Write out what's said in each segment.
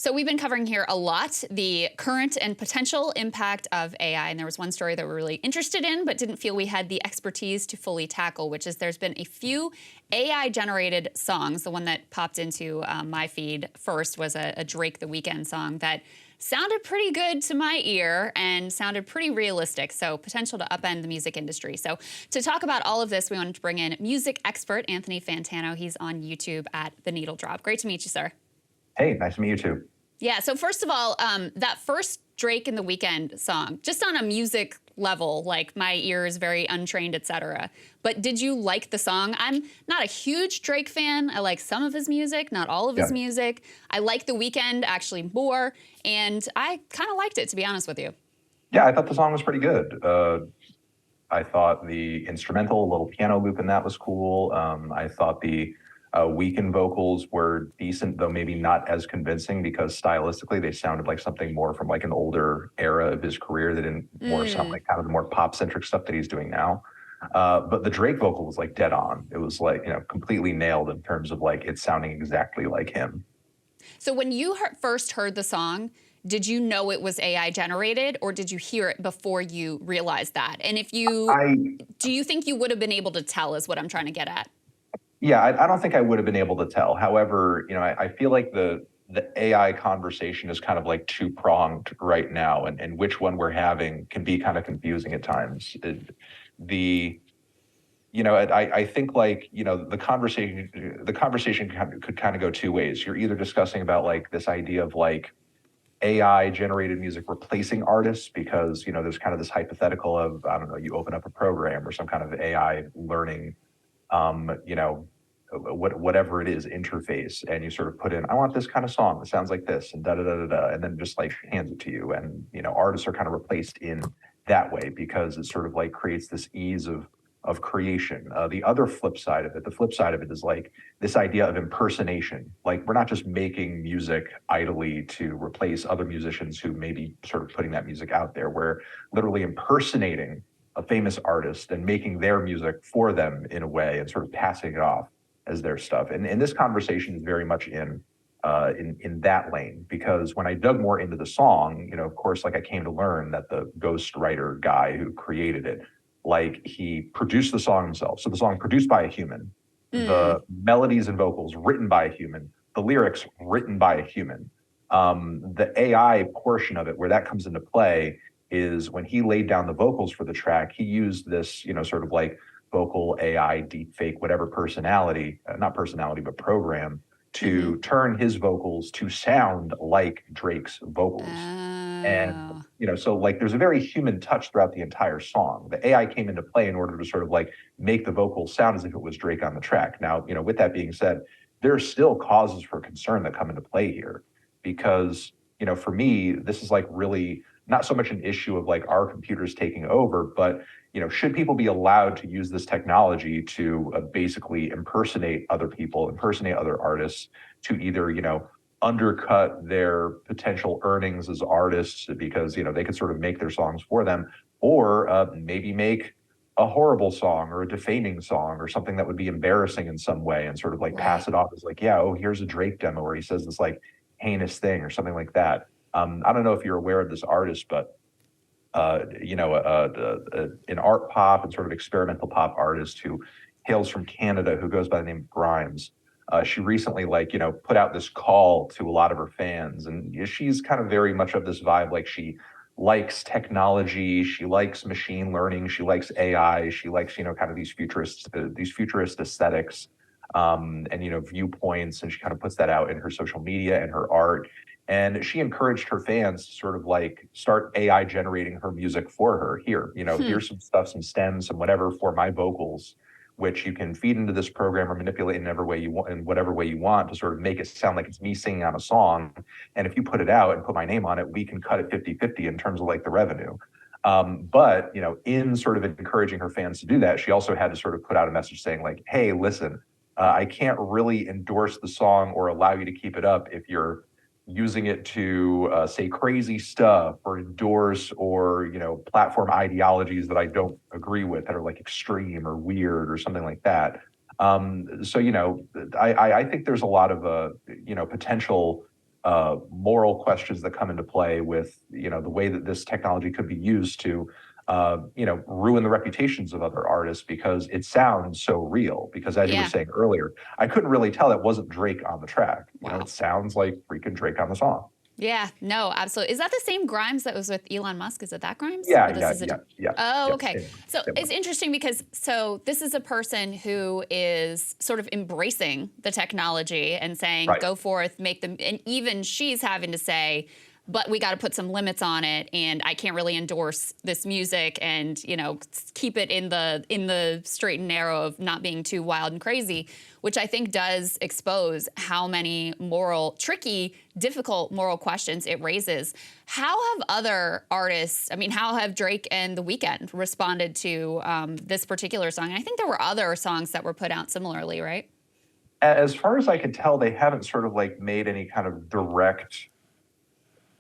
So we've been covering here a lot the current and potential impact of AI. And there was one story that we're really interested in, but didn't feel we had the expertise to fully tackle, which is there's been a few AI-generated songs. The one that popped into my feed first was a Drake The Weeknd song that sounded pretty good to my ear and sounded pretty realistic. So potential to upend the music industry. So to talk about all of this, we wanted to bring in music expert Anthony Fantano. He's on YouTube at The Needle Drop. Great to meet you, sir. Hey, nice to meet you too. Yeah, so first of all, that first Drake and The Weeknd song, just on a music level, like my ear is very untrained, etc. But did you like the song? I'm not a huge Drake fan. I like some of his music, not all of his music. I like The Weeknd actually more, and I kind of liked it, to be honest with you. Yeah, I thought the song was pretty good. I thought the instrumental, little piano loop in that was cool. I thought the Weeknd vocals were decent, though maybe not as convincing because stylistically they sounded like something more from like an older era of his career. They didn't more sound like kind of the more pop-centric stuff that he's doing now. But the Drake vocal was like dead on. It was like, completely nailed in terms of like it sounding exactly like him. So when you first heard the song, did you know it was AI generated, or did you hear it before you realized that? And if you, do you think you would have been able to tell is what I'm trying to get at? Yeah, I don't think I would have been able to tell. However, I feel like the AI conversation is kind of like two-pronged right now, and which one we're having can be kind of confusing at times. I think like, the conversation could kind of go two ways. You're either discussing about like this idea of like AI generated music replacing artists because, there's kind of this hypothetical of, I don't know, you open up a program or some kind of AI learning whatever it is interface, and you sort of put in, I want this kind of song that sounds like this, and da da da da da, and then just like hands it to you, and artists are kind of replaced in that way because it sort of like creates this ease of creation. The other flip side of it, the flip side of it is like this idea of impersonation. Like we're not just making music idly to replace other musicians who may be sort of putting that music out there. We're literally impersonating a famous artist and making their music for them in a way and sort of passing it off as their stuff. And this conversation is very much in that lane, because when I dug more into the song, of course, like I came to learn that the ghostwriter guy who created it, like he produced the song himself. So the song produced by a human, the melodies and vocals written by a human, the lyrics written by a human. The AI portion of it, where that comes into play, is when he laid down the vocals for the track, he used this, sort of like vocal AI, deep fake, whatever personality, not personality, but program to turn his vocals to sound like Drake's vocals. And, so like there's a very human touch throughout the entire song. The AI came into play in order to sort of like make the vocals sound as if it was Drake on the track. Now, with that being said, there are still causes for concern that come into play here because, for me, this is like really not so much an issue of like our computers taking over, but should people be allowed to use this technology to basically impersonate other people, impersonate other artists, to either undercut their potential earnings as artists because they could sort of make their songs for them, or maybe make a horrible song or a defaming song or something that would be embarrassing in some way and sort of like pass it off as like, yeah, oh, here's a Drake demo where he says this like heinous thing or something like that. I don't know if you're aware of this artist, but an art pop and sort of experimental pop artist who hails from Canada, who goes by the name of Grimes. She recently put out this call to a lot of her fans, and she's kind of very much of this vibe. Like she likes technology, she likes machine learning, she likes AI, she likes kind of these futurist aesthetics, and viewpoints, and she kind of puts that out in her social media and her art. And she encouraged her fans to sort of like start AI generating her music for her. Here's some stuff, some stems, some whatever for my vocals, which you can feed into this program or manipulate in whatever way you want to sort of make it sound like it's me singing on a song. And if you put it out and put my name on it, we can cut it 50-50 in terms of like the revenue. But in sort of encouraging her fans to do that, she also had to sort of put out a message saying like, hey, listen, I can't really endorse the song or allow you to keep it up if you're using it to say crazy stuff or endorse or platform ideologies that I don't agree with that are like extreme or weird or something like that. So I think there's a lot of potential moral questions that come into play with, the way that this technology could be used to, ruin the reputations of other artists because it sounds so real. Because as you were Yeah. saying earlier, I couldn't really tell that wasn't Drake on the track. Wow. It sounds like freaking Drake on the song. Yeah, no, absolutely. Is that the same Grimes that was with Elon Musk? Is it that Grimes? Yeah, Or this is yeah. Oh, Yep, okay. So it's interesting because this is a person who is sort of embracing the technology and saying, right. go forth, make them, and even she's having to say, but we got to put some limits on it, and I can't really endorse this music, and keep it in the straight and narrow of not being too wild and crazy, which I think does expose how many tricky, difficult moral questions it raises. How have other artists, how have Drake and The Weeknd responded to this particular song? And I think there were other songs that were put out similarly, right? As far as I can tell, they haven't sort of like made any kind of direct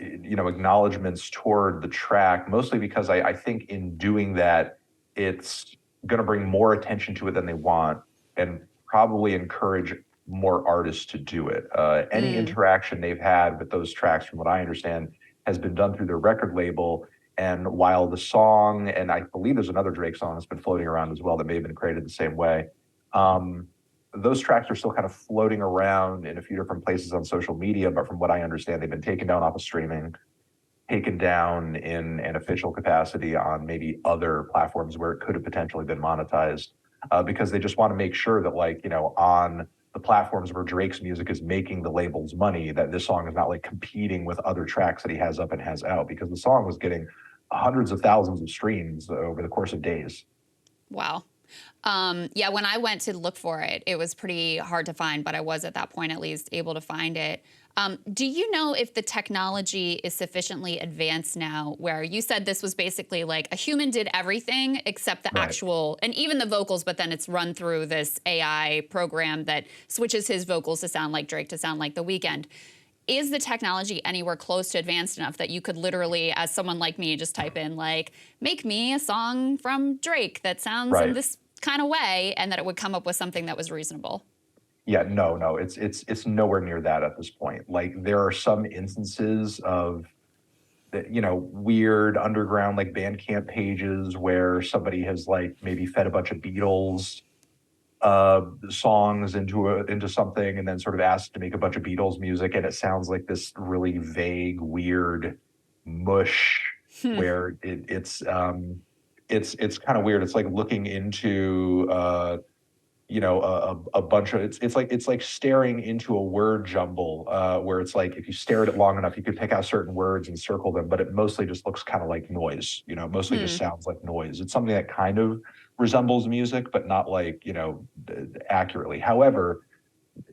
acknowledgments toward the track, mostly because I think in doing that, it's going to bring more attention to it than they want and probably encourage more artists to do it. Any interaction they've had with those tracks, from what I understand, has been done through their record label. And while the song, and I believe there's another Drake song that's been floating around as well that may have been created the same way, those tracks are still kind of floating around in a few different places on social media, but from what I understand, they've been taken down off of streaming, taken down in an official capacity on maybe other platforms where it could have potentially been monetized, because they just want to make sure that, on the platforms where Drake's music is making the labels money, that this song is not like competing with other tracks that he has up and has out, because the song was getting hundreds of thousands of streams over the course of days. Wow. Yeah, when I went to look for it, it was pretty hard to find, but I was at that point at least able to find it. Do you know if the technology is sufficiently advanced now where you said this was basically like a human did everything except the actual, and even the vocals, but then it's run through this AI program that switches his vocals to sound like Drake, to sound like The Weeknd. Is the technology anywhere close to advanced enough that you could literally, as someone like me, just type in make me a song from Drake that sounds in this kind of way, and that it would come up with something that was reasonable? Yeah, no, it's nowhere near that at this point. Like, there are some instances of, weird underground Bandcamp pages where somebody has maybe fed a bunch of Beatles songs into something and then sort of asked to make a bunch of Beatles music, and it sounds like this really vague, weird mush where it's kind of weird. It's like looking into a bunch of it's like staring into a word jumble, where it's like if you stare at it long enough, you could pick out certain words and circle them, but it mostly just looks kind of like noise. It mostly just sounds like noise. It's something that kind of resembles music, but not accurately. However,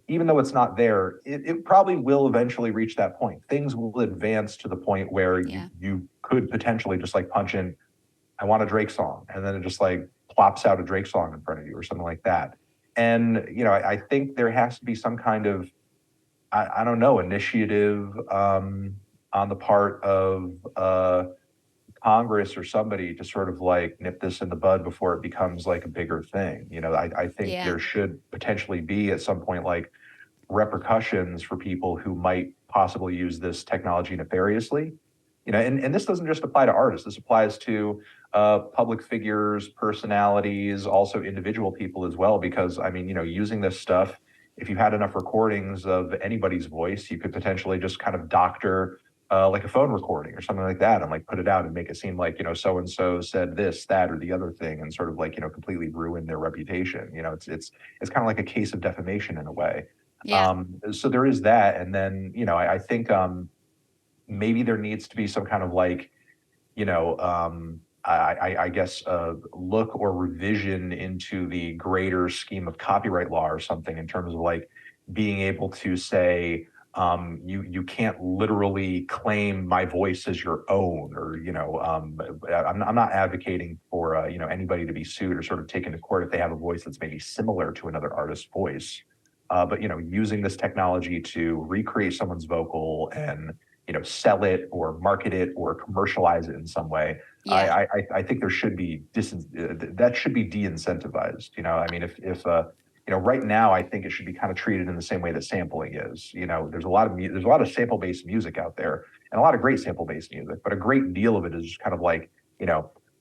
even though it's not there, it probably will eventually reach that point. Things will advance to the point where you could potentially just punch in, I want a Drake song, and then it just plops out a Drake song in front of you or something like that. And, I think there has to be some kind of, I don't know, initiative on the part of Congress or somebody to sort of nip this in the bud before it becomes a bigger thing. I think there should potentially be at some point repercussions for people who might possibly use this technology nefariously. And this doesn't just apply to artists. This applies to public figures, personalities, also individual people as well. Because using this stuff, if you had enough recordings of anybody's voice, you could potentially just kind of doctor a phone recording or something like that, and put it out and make it seem like so and so said this, that, or the other thing, and sort of completely ruin their reputation. It's kind of like a case of defamation in a way. Yeah. So there is that, and then I think maybe there needs to be some kind of I guess look or revision into the greater scheme of copyright law or something, in terms of being able to say, you can't literally claim my voice as your own, or I'm not advocating for anybody to be sued or sort of taken to court if they have a voice that's maybe similar to another artist's voice, but using this technology to recreate someone's vocal and sell it or market it or commercialize it in some way. I think there should be that should be de-incentivized. If right now I think it should be kind of treated in the same way that sampling is. There's a lot of there's a lot of sample-based music out there, and a lot of great sample-based music, but a great deal of it is just kind of like,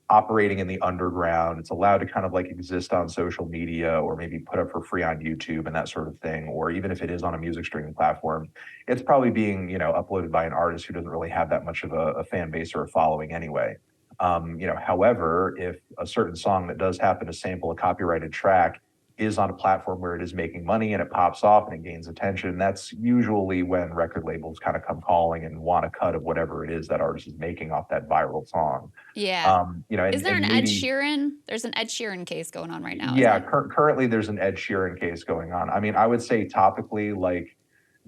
operating in the underground. It's allowed to kind of like exist on social media or maybe put up for free on YouTube and that sort of thing. Or even if it is on a music streaming platform, it's probably being, uploaded by an artist who doesn't really have that much of a fan base or a following anyway. However, if a certain song that does happen to sample a copyrighted track is on a platform where it is making money and it pops off and it gains attention, that's usually when record labels kind of come calling and want a cut of whatever it is that artist is making off that viral song. Yeah. Is there And an Ed maybe, Sheeran? There's an Ed Sheeran case going on right now, isn't yeah, there? currently there's an Ed Sheeran case going on. I mean, I would say topically, like,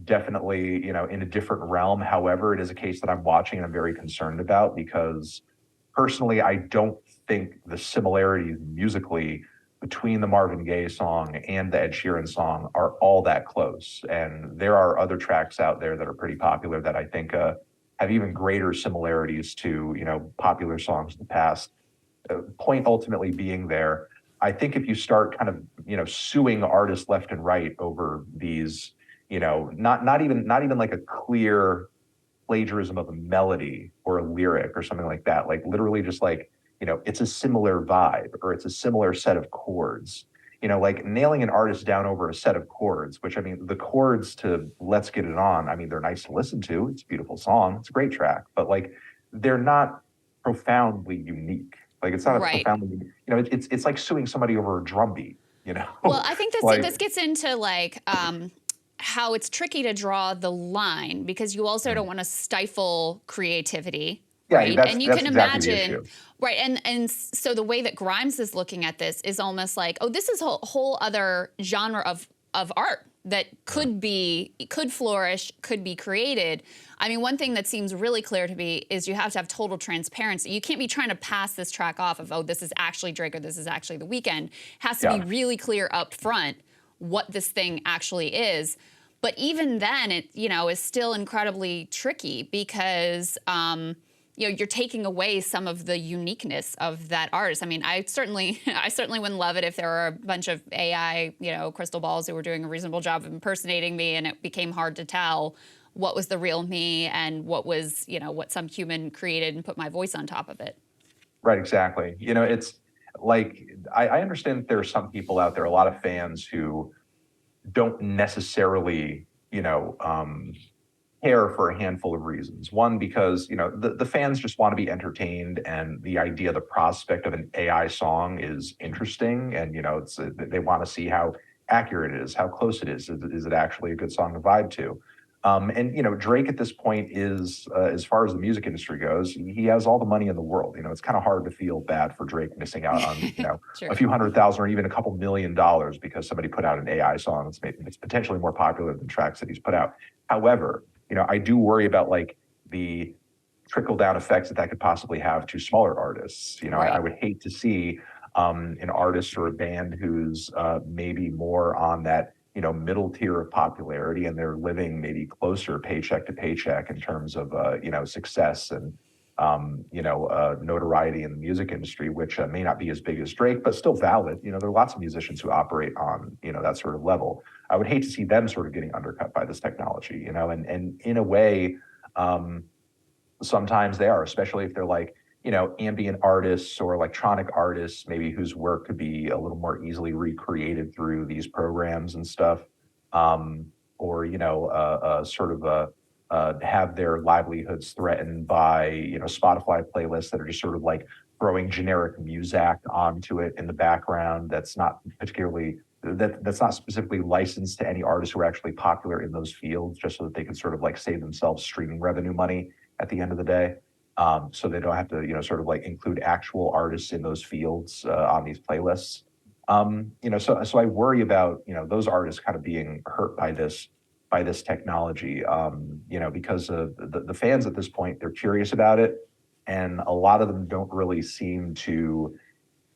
definitely, in a different realm. However, it is a case that I'm watching and I'm very concerned about because personally, I don't think the similarities musically between the Marvin Gaye song and the Ed Sheeran song are all that close. And there are other tracks out there that are pretty popular that I think have even greater similarities to, popular songs in the past. Point ultimately being there, I think if you start kind of, suing artists left and right over these, not even like a clear plagiarism of a melody or a lyric or something like that, like literally just like, it's a similar vibe or it's a similar set of chords, like nailing an artist down over a set of chords, which I mean, the chords to Let's Get It On, I mean, they're nice to listen to. It's a beautiful song. It's a great track, but like, they're not profoundly unique. Like it's not a Right. profoundly, it's like suing somebody over a drum beat. Well, I think Like, this gets into like how it's tricky to draw the line because you also don't want to stifle creativity, yeah, right? that's And you that's can exactly the imagine, issue. right? And so the way that Grimes is looking at this is almost like, oh, this is a whole other genre of art that could flourish, could be created. I mean, one thing that seems really clear to me is you have to have total transparency. You can't be trying to pass this track off of, oh, this is actually Drake or this is actually The Weeknd. It has to be Yeah. really clear up front what this thing actually is. But even then, it is still incredibly tricky because you're taking away some of the uniqueness of that artist. I mean, I certainly wouldn't love it if there were a bunch of AI, crystal balls who were doing a reasonable job of impersonating me, and it became hard to tell what was the real me and what was, what some human created and put my voice on top of it. Right, exactly. It's like I understand that there are some people out there, a lot of fans who don't necessarily, care for a handful of reasons. One, because the fans just want to be entertained, and the idea, the prospect of an AI song is interesting, and they want to see how accurate it is, how close it is. Is it actually a good song to vibe to? And Drake at this point is, as far as the music industry goes, he has all the money in the world. It's kind of hard to feel bad for Drake missing out on Sure. a few $100,000 or even a couple $1,000,000 because somebody put out an AI song that's potentially more popular than tracks that he's put out. However, I do worry about like the trickle down effects that could possibly have to smaller artists. Right. I would hate to see an artist or a band who's maybe more on that middle tier of popularity, and they're living maybe closer paycheck to paycheck in terms of success and notoriety in the music industry, which may not be as big as Drake, but still valid. There are lots of musicians who operate on that sort of level. I would hate to see them sort of getting undercut by this technology, and in a way, sometimes they are, especially if they're like, ambient artists or electronic artists, maybe whose work could be a little more easily recreated through these programs and stuff, or sort of have their livelihoods threatened by Spotify playlists that are just sort of like throwing generic music onto it in the background. That's not specifically licensed to any artists who are actually popular in those fields, just so that they can sort of like save themselves streaming revenue money at the end of the day. So they don't have to, sort of like include actual artists in those fields on these playlists. So I worry about, those artists kind of being hurt by this technology, because the fans at this point, they're curious about it. And a lot of them don't really seem to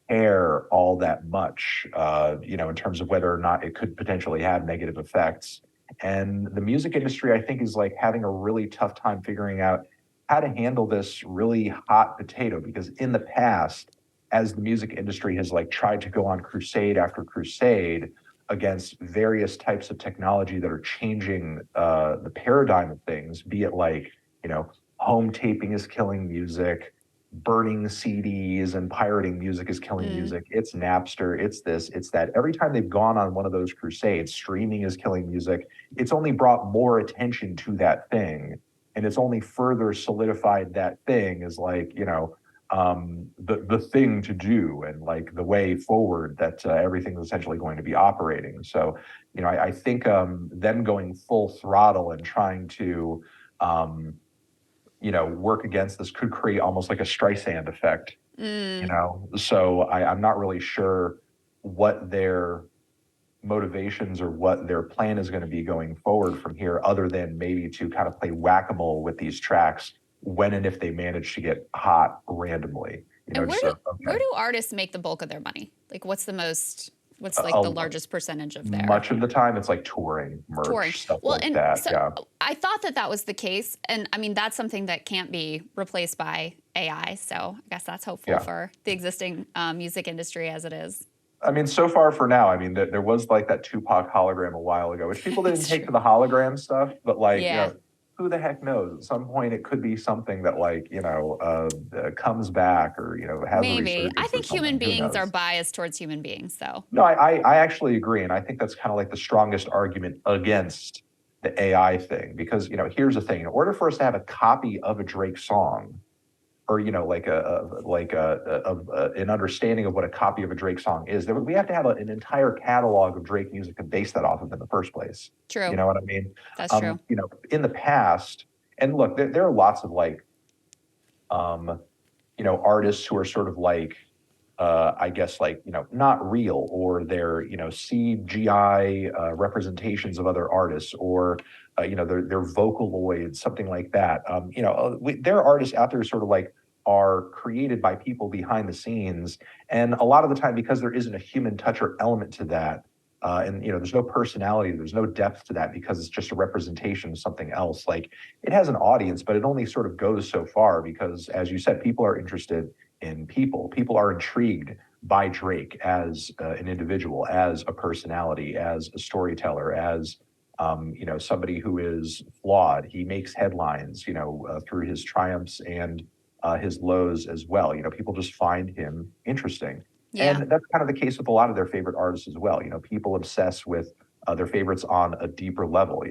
care all that much, in terms of whether or not it could potentially have negative effects. And the music industry, I think, is like having a really tough time figuring out how to handle this really hot potato, because in the past, as the music industry has like tried to go on crusade after crusade against various types of technology that are changing the paradigm of things, be it like, home taping is killing music, burning CDs and pirating music is killing music. It's Napster, it's this, it's that. Every time they've gone on one of those crusades, streaming is killing music. It's only brought more attention to that thing. And it's only further solidified that thing as like, the thing to do and like the way forward that everything's essentially going to be operating. So, I think them going full throttle and trying to, work against this could create almost like a Streisand effect, So I'm not really sure what their motivations or what their plan is going to be going forward from here, other than maybe to kind of play whack-a-mole with these tracks when and if they manage to get hot randomly. And where do artists make the bulk of their money? Like, what's the largest percentage of their? Much of the time, it's like touring, merch, stuff like that. So yeah. I thought that was the case, and I mean that's something that can't be replaced by AI. So I guess that's hopeful for the existing music industry as it is. I mean, so far for now, I mean, there was like that Tupac hologram a while ago, which people didn't take to the hologram stuff, but like, who the heck knows? At some point, it could be something that like, comes back or, has maybe. I think human beings are knows? biased towards human beings, so. No, I actually agree. And I think that's kind of like the strongest argument against the AI thing. Because, here's the thing. In order for us to have a copy of a Drake song, or like an understanding of what a copy of a Drake song is, we have to have an entire catalog of Drake music to base that off of in the first place. True. You know what I mean? That's true. In the past, and look, there are lots of like, artists who are sort of like, I guess like, not real, or they're, CGI representations of other artists, or, they're Vocaloids, something like that. There are artists out there sort of like are created by people behind the scenes. And a lot of the time, because there isn't a human touch or element to that, and there's no personality, there's no depth to that, because it's just a representation of something else. Like, it has an audience, but it only sort of goes so far, because as you said, people are interested in people. People are intrigued by Drake as an individual, as a personality, as a storyteller, as somebody who is flawed. He makes headlines, through his triumphs and his lows as well. People just find him interesting. Yeah. And that's kind of the case with a lot of their favorite artists as well. People obsess with their favorites on a deeper level.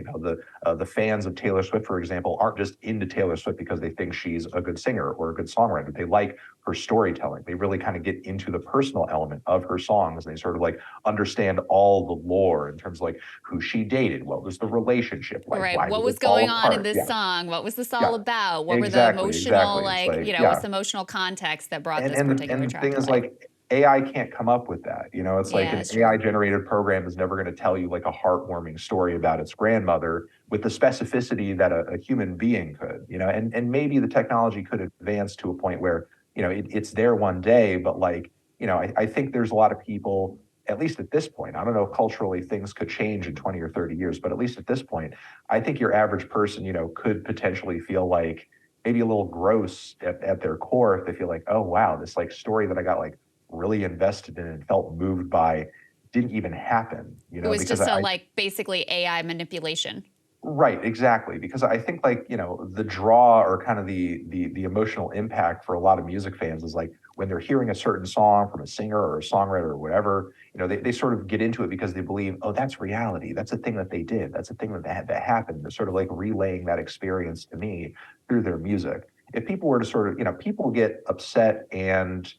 The fans of Taylor Swift, for example, aren't just into Taylor Swift because they think she's a good singer or a good songwriter. They like her storytelling. They really kind of get into the personal element of her songs. And they sort of like understand all the lore in terms of like who she dated, what was the relationship like, right? why What did was it fall going on apart? in this song? What was this all about? What Exactly, were the emotional exactly. what's the emotional context that brought this particular track? And the thing is, like, AI can't come up with that. It's like an AI generated program is never going to tell you like a heartwarming story about its grandmother with the specificity that a human being could, and maybe the technology could advance to a point where, it's there one day, but like, I think there's a lot of people, at least at this point, I don't know if culturally things could change in 20 or 30 years, but at least at this point, I think your average person, could potentially feel like maybe a little gross at their core if they feel like, oh, wow, this like story that I got like really invested in and felt moved by didn't even happen. It was just like basically AI manipulation. Right, exactly. Because I think like, the draw or kind of the emotional impact for a lot of music fans is like when they're hearing a certain song from a singer or a songwriter or whatever, they sort of get into it because they believe, oh, that's reality. That's a thing that they did. That's a thing that happened. They're sort of like relaying that experience to me through their music. If people were to sort of, people get upset and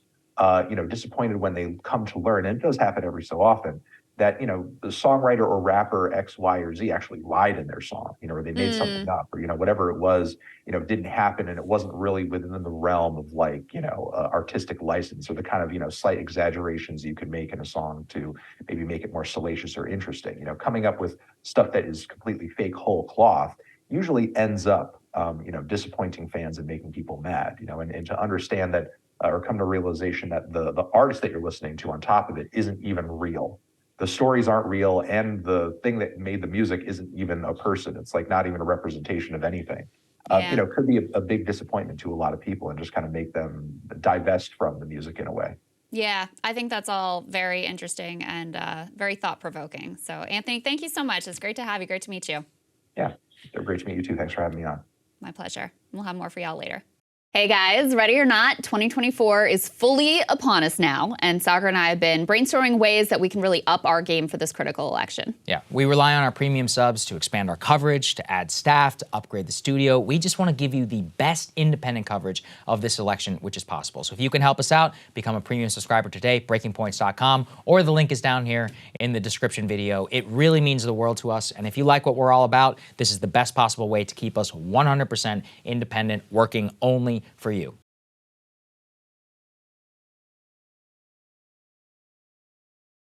disappointed when they come to learn, and it does happen every so often, that, the songwriter or rapper X, Y, or Z actually lied in their song, or they made something up, or, whatever it was, didn't happen, and it wasn't really within the realm of like, artistic license, or the kind of, slight exaggerations you could make in a song to maybe make it more salacious or interesting. Coming up with stuff that is completely fake whole cloth usually ends up, disappointing fans and making people mad, and to understand that, or come to realization that the artist that you're listening to on top of it isn't even real. The stories aren't real, and the thing that made the music isn't even a person. It's like not even a representation of anything. Could be a big disappointment to a lot of people and just kind of make them divest from the music in a way. Yeah, I think that's all very interesting and very thought-provoking. So, Anthony, thank you so much. It's great to have you. Great to meet you. Yeah, great to meet you too. Thanks for having me on. My pleasure. We'll have more for y'all later. Hey guys, ready or not, 2024 is fully upon us now, and Saagar and I have been brainstorming ways that we can really up our game for this critical election. Yeah, we rely on our premium subs to expand our coverage, to add staff, to upgrade the studio. We just want to give you the best independent coverage of this election, which is possible. So if you can help us out, become a premium subscriber today, breakingpoints.com, or the link is down here in the description video. It really means the world to us, and if you like what we're all about, this is the best possible way to keep us 100% independent, working only for you.